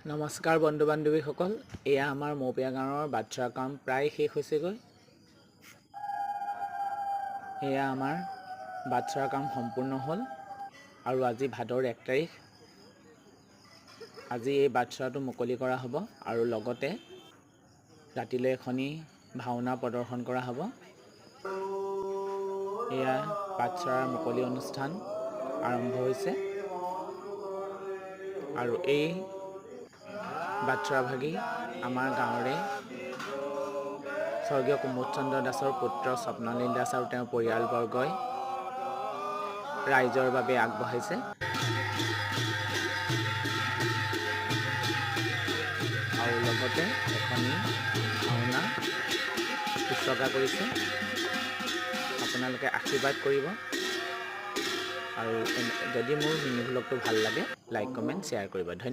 নমস্কাৰ বন্ধু বান্ধৱীসকল, এয়া আমাৰ মৌপিয়া গাঁৱৰ বাচ্ছাৰ কাম প্ৰায় শেষ হৈছেগৈ। এয়া আমাৰ বাচ্ছাৰ কাম সম্পূৰ্ণ হ'ল আৰু আজি ভাদৰ 1 তাৰিখ। আজি এই বাচ্ছাটো মুকলি কৰা হ'ব আৰু লগতে ৰাতিলৈ এখনি ভাওনা প্ৰদৰ্শন কৰা হ'ব। এয়া বাচ্ছাৰ মুকলি অনুষ্ঠান আৰম্ভ হৈছে আৰু এই বাচ্ছাৰ ভাগি আমাৰ গাঁৱৰে স্বৰ্গীয় কুমুদ চন্দ্ৰ দাসৰ পুত্ৰ স্বপ্নলীল দাস আৰু তেওঁৰ পৰিয়ালবৰ্গই ৰাইজৰ বাবে আগবঢ়াইছে। আৰু লগতে এখনি ভাওনা উৎসৰ্গা কৰিছে। আপোনালোকে আশীৰ্বাদ কৰিব আৰু যদি মোৰ মিনি ভ্লগটো ভাল লাগে লাইক কমেণ্ট শ্বেয়াৰ কৰিব। ধন্যবাদ।